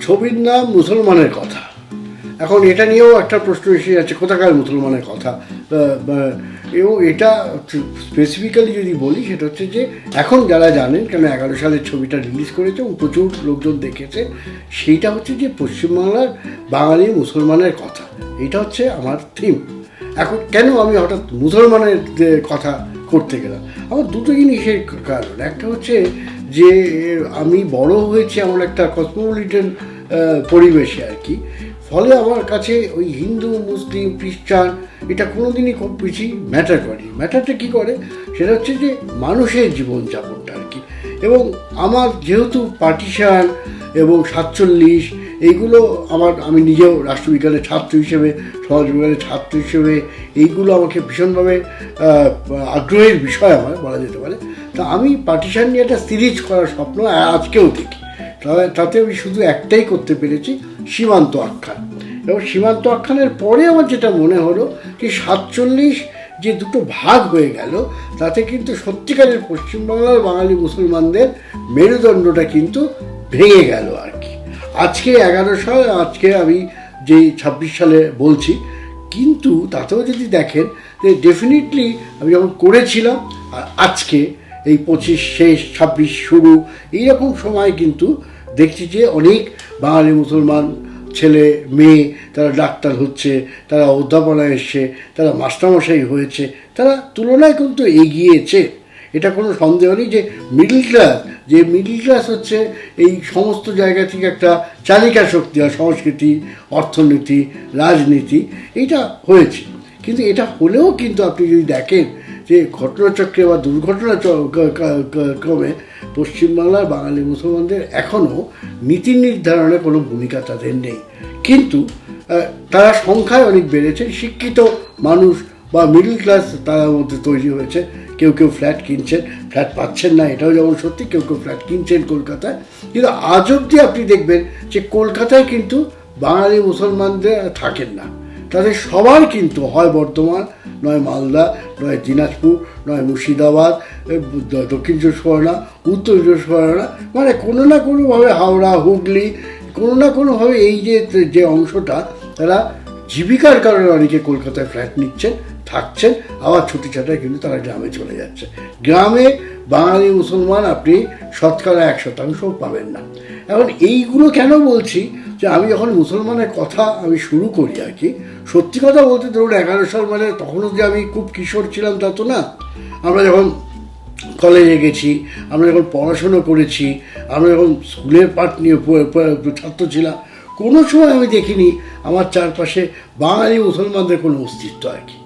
ছবির নাম মুসলমানের কথা। এখন এটা নিয়েও একটা প্রশ্ন এসে যাচ্ছে, কোথাকার মুসলমানের কথা। এবং এটা স্পেসিফিক্যালি যদি বলি, সেটা হচ্ছে যে এখন যারা জানেন, কেন 11 সালের ছবিটা রিলিজ করেছে এবং প্রচুর লোকজন দেখেছে, সেইটা হচ্ছে যে পশ্চিমবাংলার বাঙালি মুসলমানের কথা। এটা হচ্ছে আমার থিম। এখন কেন আমি হঠাৎ মুসলমানের কথা করতে গেলাম? আমার দুটো জিনিসের কারণ। একটা হচ্ছে যে আমি বড় হয়েছি আমার একটা কসমোপলিটান পরিবেশে আর কি। ফলে আমার কাছে ওই হিন্দু, মুসলিম, খ্রিস্টান এটা কোনো দিনই খুব বেশি ম্যাটার করেনি। ম্যাটারটা কী করে, সেটা হচ্ছে যে মানুষের জীবনযাপনটা আর কি। এবং আমার যেহেতু পার্টিশান এবং 47 এইগুলো আমি নিজেও রাষ্ট্রবিজ্ঞানের ছাত্র হিসেবে, সমাজবিজ্ঞানের ছাত্র হিসেবে এইগুলো আমাকে ভীষণভাবে আগ্রহের বিষয় আমার বলা যেতে পারে। তা আমি পার্টিশান নিয়ে একটা সিরিজ করার স্বপ্ন আজকেও দেখি। তাতে আমি শুধু একটাই করতে পেরেছি, সীমান্ত আখ্যান। এবং সীমান্ত আখ্যানের পরে আমার যেটা মনে হলো যে 47 যে দুটো ভাগ হয়ে গেল, তাতে কিন্তু সত্যিকারের পশ্চিমবাংলার বাঙালি মুসলমানদের মেরুদণ্ডটা কিন্তু ভেঙে গেল আর কি। আজকে 11 সাল, আজকে আমি যে 26 সালে বলছি, কিন্তু তাতেও যদি দেখেন যে ডেফিনেটলি আমি যখন করেছিলাম আর আজকে এই 25 শেষ 26 শুরু, এইরকম সময় কিন্তু দেখছি যে অনেক বাঙালি মুসলমান ছেলে মেয়ে তারা ডাক্তার হচ্ছে, তারা অধ্যাপনায় এসছে, তারা মাস্টারমশাই হয়েছে, তারা তুলনায় কিন্তু এগিয়েছে। এটা কোনো সন্দেহ নেই যে মিডল ক্লাস হচ্ছে এই সমস্ত জায়গা থেকে একটা চালিকা শক্তি হয়, সংস্কৃতি, অর্থনীতি, রাজনীতি, এইটা হয়েছে। কিন্তু এটা হলেও কিন্তু আপনি যদি দেখেন যে ঘটনাচক্রে বা দুর্ঘটনা ক্রমে পশ্চিমবাংলার বাঙালি মুসলমানদের এখনও নীতি নির্ধারণে কোনো ভূমিকা তাদের নেই। কিন্তু তারা সংখ্যায় অনেক বেড়েছে, শিক্ষিত মানুষ বা মিডল ক্লাস তার মধ্যে তৈরি হয়েছে। কেউ কেউ ফ্ল্যাট কিনছেন, ফ্ল্যাট পাচ্ছেন না, এটাও যেমন সত্যি, কেউ কেউ ফ্ল্যাট কিনছেন কলকাতায়। কিন্তু আজ অবধি আপনি দেখবেন যে কলকাতায় কিন্তু বাঙালি মুসলমানদের থাকেন না। তাদের সবার কিন্তু হয় বর্ধমান, নয় মালদা, নয় দিনাজপুর, নয় মুর্শিদাবাদ, দক্ষিণ 24 পরগনা, উত্তর 24 পরগনা, মানে কোনো না কোনোভাবে হাওড়া, হুগলি, কোনো না কোনোভাবে এই যে অংশটা, তারা জীবিকার কারণে অনেকে কলকাতায় ফ্ল্যাট নিচ্ছেন, থাকছেন, আবার ছুটি ছাটায় কিন্তু তারা গ্রামে চলে যাচ্ছে। গ্রামে বাঙালি মুসলমান আপনি শতকরা 1% পাবেন না। এখন এইগুলো কেন বলছি, যে আমি যখন মুসলমানের কথা আমি শুরু করি আর কি, সত্যি কথা বলতে ধরুন 11 সাল মানে তখনও যে আমি খুব কিশোর ছিলাম তা তো না। আমরা যখন কলেজে গেছি, আমরা যখন পড়াশুনো করেছি, আমরা যখন স্কুলের পাঠ নিয়ে ছাত্র ছিলাম, কোনো সময় আমি দেখিনি আমার চারপাশে বাঙালি মুসলমানদের কোনো অস্তিত্ব আর কি।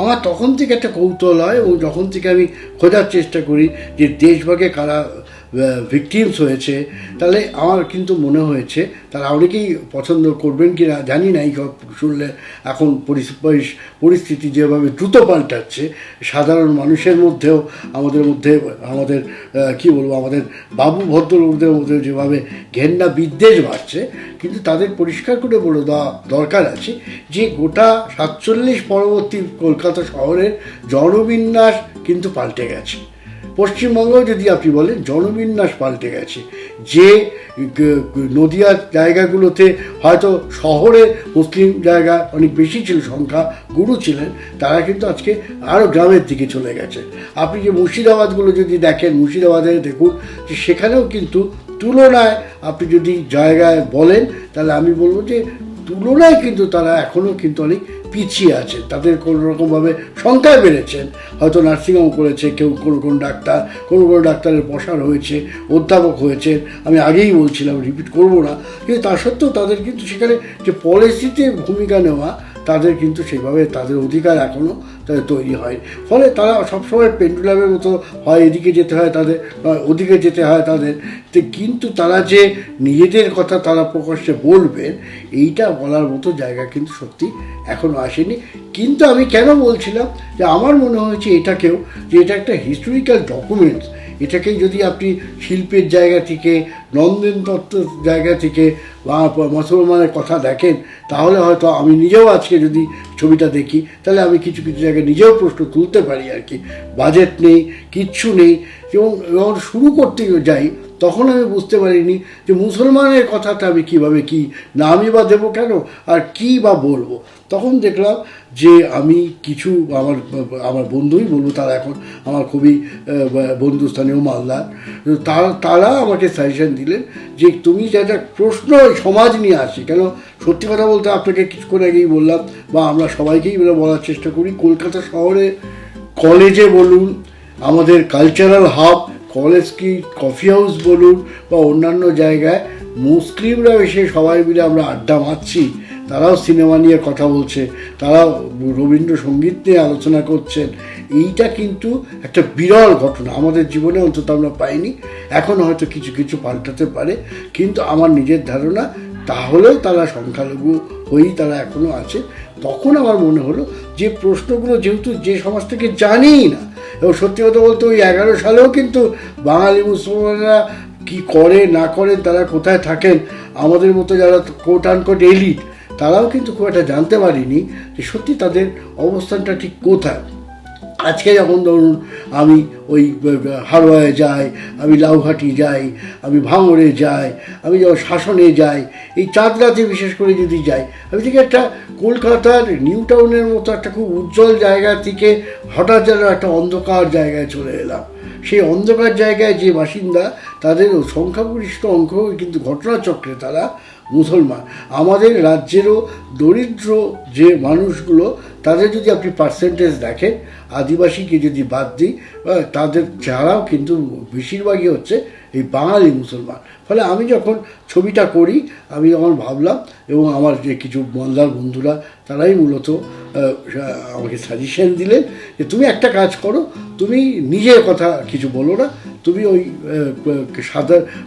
আমার তখন থেকে একটা কৌতূহল হয় এবং যখন থেকে আমি খোঁজার চেষ্টা করি যে দেশভাগে কারা ভিকটিমস হয়েছে, তাহলে আমার কিন্তু মনে হয়েছে তারা অনেকেই পছন্দ করবেন কি না জানি না, এই শুনলে এখন পরিস্থিতি যেভাবে দ্রুত পাল্টাচ্ছে, সাধারণ মানুষের মধ্যেও আমাদের কি বলবো, আমাদের বাবু ভদ্রলোকদের মধ্যে যেভাবে ঘেন্না বিদ্বেষ বাড়ছে, কিন্তু তাদের পরিষ্কার করে বলে দেওয়া দরকার আছে যে গোটা 47 পরবর্তী কলকাতা শহরের জনবিন্যাস কিন্তু পাল্টে গেছে। পশ্চিমবঙ্গেও যদি আপনি বলেন জনবিন্যাস পাল্টে গেছে। যে নদিয়ার জায়গাগুলোতে হয়তো শহরে মুসলিম জায়গা অনেক বেশি ছিল, সংখ্যা গুরু ছিলেন, তারা কিন্তু আজকে আরও গ্রামের দিকে চলে গেছে। আপনি যে মুর্শিদাবাদগুলো যদি দেখেন, মুর্শিদাবাদে দেখুন যে সেখানেও কিন্তু তুলনায় আপনি যদি জায়গায় বলেন, তাহলে আমি বলবো যে তুলনায় কিন্তু তারা এখনও কিন্তু অনেক পিছিয়ে আছে। তাদের কোনো রকমভাবে সংখ্যায় বেড়েছেন, হয়তো নার্সিংহোম করেছে কেউ, কোনো ডাক্তার, কোনো ডাক্তারের প্রসার হয়েছে, অধ্যাপক হয়েছে, আমি আগেই বলছিলাম, রিপিট করব না। কিন্তু তা সত্ত্বেও তাদের কিন্তু সেখানে যে পলিসিতে ভূমিকা নেওয়া, তাদের কিন্তু সেভাবে তাদের অধিকার এখনও তাদের তৈরি হয়। ফলে তারা সবসময় পেন্ডুলামের মতো হয় এদিকে যেতে হয় তাদের, ওদিকে যেতে হয় তাদের। কিন্তু তারা যে নিজেদের কথা তারা প্রকাশ্যে বলবেন, এইটা বলার মতো জায়গা কিন্তু সত্যি এখনও আসেনি। কিন্তু আমি কেন বলছিলাম যে আমার মনে হয়েছে এটাকেও, যে এটা একটা হিস্টোরিক্যাল ডকুমেন্টস, এটাকে যদি আপনি শিল্পের জায়গা থেকে, নন্দন তত্ত্বের জায়গা থেকে বা মুসলমানের কথা দেখেন, তাহলে হয়তো আমি নিজেও আজকে যদি ছবিটা দেখি, তাহলে আমি কিছু কিছু জায়গায় নিজেও প্রশ্ন তুলতে পারি আর কি। বাজেট নেই, কিচ্ছু নেই, এবং যখন শুরু করতে যাই তখন আমি বুঝতে পারিনি যে মুসলমানের কথাটা আমি কীভাবে কী নামই বা দেবো কেন, আর কী বা বলবো। তখন দেখলাম যে আমি কিছু আমার বন্ধুই বলবো, তারা এখন আমার খুবই বন্ধুস্থানীয় মালদার, তারা আমাকে সাজেশন দিলেন যে তুমি যেটা প্রশ্ন সমাজ নিয়ে আসি, কেন সত্যি কথা বলতে আপনাকে কিছুক্ষণ আগেই বললাম, বা আমরা সবাইকেই বলার চেষ্টা করি, কলকাতা শহরে কলেজে বলুন, আমাদের কালচারাল হাব, কলেজ কি কফি হাউস বলুন, বা অন্যান্য জায়গায় মুসলিমরা এসে সবাই মিলে আমরা আড্ডা মারছি, তারাও সিনেমা নিয়ে কথা বলছে, তারাও রবীন্দ্রসঙ্গীত নিয়ে আলোচনা করছেন। এইটা কিন্তু একটা বিরল ঘটনা, আমাদের জীবনে অন্তত আমরা পাইনি। এখন হয়তো কিছু কিছু পাল্টাতে পারে, কিন্তু আমার নিজের ধারণা তাহলেও তারা সংখ্যালঘু হয়েই তারা এখনও আছে। তখন আমার মনে হলো যে প্রশ্নগুলো যেহেতু যে সমাজ থেকে জানিই না, এবং সত্যি কথা বলতে ওই 11 সালেও কিন্তু বাঙালি মুসলমানরা কি করে না করেন, তারা কোথায় থাকেন, আমাদের মতো যারা কোট আনকোট এলিট, তারাও কিন্তু খুব একটা জানতে পারিনি যে সত্যি তাদের অবস্থানটা ঠিক কোথায়। আজকে যখন ধরুন আমি ওই হারোয়ায় যাই, আমি লাউঘাটি যাই, আমি ভাঙড়ে যাই, আমি যখন শাসনে যাই, এই চাঁদরাতে বিশেষ করে যদি যাই, আমি দেখি একটা কলকাতার নিউ টাউনের মতো একটা খুব উজ্জ্বল জায়গা থেকে হঠাৎ যেন একটা অন্ধকার জায়গায় চলে এলাম। সেই অন্ধকার জায়গায় যে বাসিন্দা, তাদের সংখ্যাগরিষ্ঠ অঙ্ক কিন্তু ঘটনাচক্রে তারা মুসলমান। আমাদের রাজ্যেরও দরিদ্র যে মানুষগুলো, তাদের যদি আপনি পার্সেন্টেজ দেখেন, আদিবাসীকে যদি বাদ দিই, তাদের যারাও কিন্তু বেশিরভাগই হচ্ছে এই বাঙালি মুসলমান। ফলে আমি যখন ছবিটা করি, আমি যখন ভাবলাম, এবং আমার যে কিছু মালদার বন্ধুরা তারাই মূলত আমাকে সাজেশন দিলেন যে তুমি একটা কাজ করো, তুমি নিজের কথা কিছু বলো না, তুমি ওই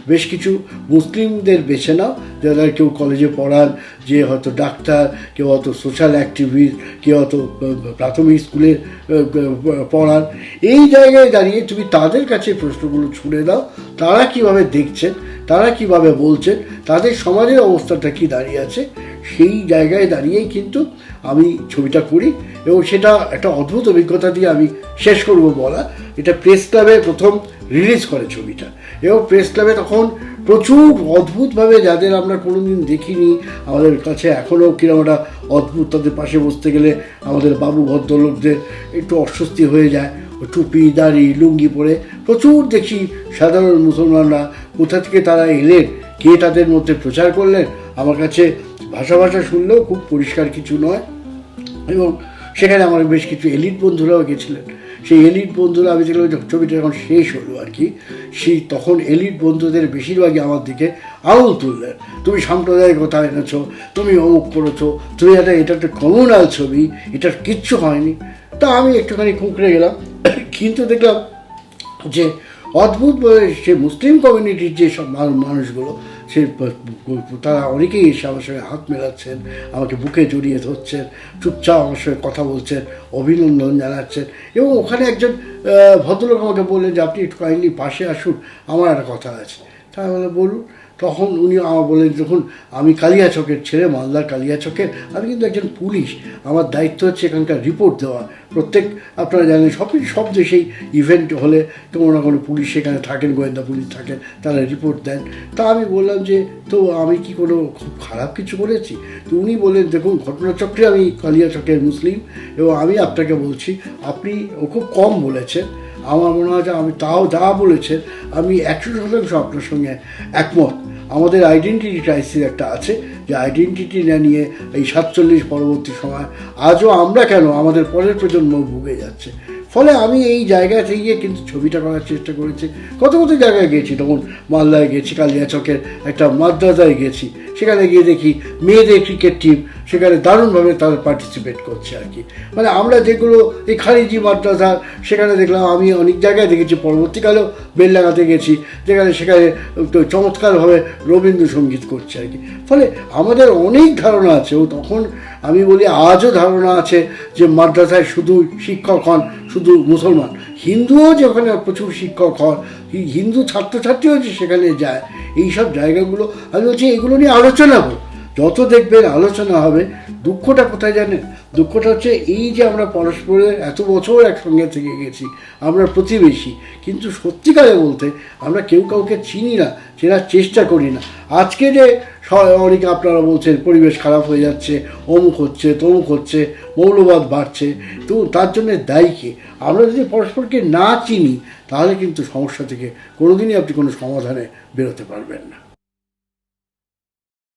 বেশ কিছু মুসলিমদের বেছে নাও, যারা কেউ কলেজে পড়ান, যে হয়তো ডাক্তার, কেউ হয়তো সোশ্যাল অ্যাক্টিভিস্ট, কেউ হয়তো প্রাথমিক স্কুলে পড়ান। এই জায়গায় দাঁড়িয়ে তুমি তাদের কাছে প্রশ্নগুলো ছুড়ে দাও, তারা কিভাবে দেখছেন, তারা কিভাবে বলছেন, তাদের সমাজের অবস্থাটা কি দাঁড়িয়ে আছে, সেই জায়গায় দাঁড়িয়েই কিন্তু আমি ছবিটা করি। এবং সেটা একটা অদ্ভুত অভিজ্ঞতা দিয়ে আমি শেষ করব বলা। এটা প্রেস ক্লাবে প্রথম রিলিজ করে ছবিটা, এবং প্রেস ক্লাবে তখন প্রচুর অদ্ভুতভাবে, যাদের আমরা কোনোদিন দেখিনি, আমাদের কাছে এখনও কিরকম একটা অদ্ভুত, তাদের পাশে বসতে গেলে আমাদের বাবু ভদ্রলোকদের একটু অস্বস্তি হয়ে যায়, টুপি দাড়ি লুঙ্গি পরে প্রচুর দেখি সাধারণ মুসলমানরা, কোথা থেকে তারা এলেন, কে তাদের মধ্যে প্রচার করলেন, আমার কাছে ভাষা শুনলেও খুব পরিষ্কার কিছু নয়। এবং সেখানে আমার বেশ কিছু এলিট বন্ধুরাও গেছিলেন। সেই এলিট বন্ধুরা, আমি দেখলাম ছবিটা যখন শেষ হলো আর কি, সেই তখন এলিট বন্ধুদের বেশিরভাগই আমার দিকে আঙুল তুললেন, তুমি সাম্প্রদায়িকতা এনেছো, তুমি অমুক করেছো, তুমি এটা একটা কমিউনাল ছবি, এটার কিচ্ছু হয়নি। তা আমি একটুখানি কুঁকড়ে গেলাম। কিন্তু দেখলাম যে অদ্ভুতভাবে সে মুসলিম কমিউনিটির যে সব মানুষগুলো, সে তারা অনেকেই এসে আমার সঙ্গে হাত মেলাচ্ছেন, আমাকে বুকে জড়িয়ে ধরছেন, চুপচাপ আমার সঙ্গে কথা বলছেন, অভিনন্দন জানাচ্ছেন। এবং ওখানে একজন ভদ্রলোক আমাকে বললেন যে আপনি একটু কাইন্ডলি পাশে আসুন, আমার একটা কথা আছে। তাই বলে বলুন। তখন উনি আমার বললেন, দেখুন আমি কালিয়াচকের ছেলে, মালদার কালিয়াচকের, আমি কিন্তু একজন পুলিশ, আমার দায়িত্ব হচ্ছে এখানকার রিপোর্ট দেওয়া। প্রত্যেক আপনারা জানেন সব দেশেই ইভেন্ট হলে কোনো না কোনো পুলিশ সেখানে থাকেন, গোয়েন্দা পুলিশ থাকেন, তারা রিপোর্ট দেন। তা আমি বললাম যে তো আমি কি কোনো খুব খারাপ কিছু করেছি? তো উনি বললেন, দেখুন ঘটনাচক্রে আমি কালিয়াচকের মুসলিম, এবং আমি আপনাকে বলছি আপনি খুব কম বলেছেন। আমার মনে হয় যে আমি তাও যা বলেছেন আমি 100% আপনার সঙ্গে একমত। আমাদের আইডেন্টিটি ক্রাইসিস একটা আছে, যে আইডেন্টিটি না নিয়ে এই 47 পরবর্তী সময় আজও আমরা কেন, আমাদের পরের প্রজন্ম ভুগে যাচ্ছে। ফলে আমি এই জায়গা থেকে গিয়ে কিন্তু ছবিটা করার চেষ্টা করেছি। কত জায়গায় গেছি, তখন মালদায় গেছি, কালিয়াচকের একটা মাদ্রাসায় গেছি, সেখানে গিয়ে দেখি মেয়েদের ক্রিকেট টিম সেখানে দারুণভাবে তারা পার্টিসিপেট করছে আর কি। মানে আমরা যেগুলো এই খারিজি মাদ্রাসা, সেখানে দেখলাম, আমি অনেক জায়গায় দেখেছি, পরবর্তীকালেও বেলডাঙাতে গেছি, সেখানে চমৎকারভাবে রবীন্দ্রসঙ্গীত করছে আর কি। ফলে আমাদের অনেক ধারণা আছে, ও তখন আমি বলি আজও ধারণা আছে যে মাদ্রাসায় শুধু শিক্ষক হন শুধু মুসলমান, হিন্দুও যে ওখানে প্রচুর শিক্ষক হন, হিন্দু ছাত্রছাত্রীও যে সেখানে যায়, এইসব জায়গাগুলো আমি বলছি এগুলো নিয়ে আলোচনা হোক। যত দেখবেন আলোচনা হবে, দুঃখটা কোথায় জানেন? দুঃখটা হচ্ছে এই যে আমরা পরস্পরের এত বছর একসঙ্গে থেকে গেছি, আমরা প্রতিবেশী, কিন্তু সত্যিকারে বলতে আমরা কেউ কাউকে চিনি না, চেনার চেষ্টা করি না। আজকে যে অনেকে আপনারা বলছেন পরিবেশ খারাপ হয়ে যাচ্ছে, অমুক হচ্ছে তমুক হচ্ছে, মৌলবাদ বাড়ছে, তো তার জন্য দায়ী কে? আমরা যদি পরস্পরকে না চিনি তাহলে কিন্তু সমস্যা থেকে কোনোদিনই আপনি কোনো সমাধানে বেরোতে পারবেন না।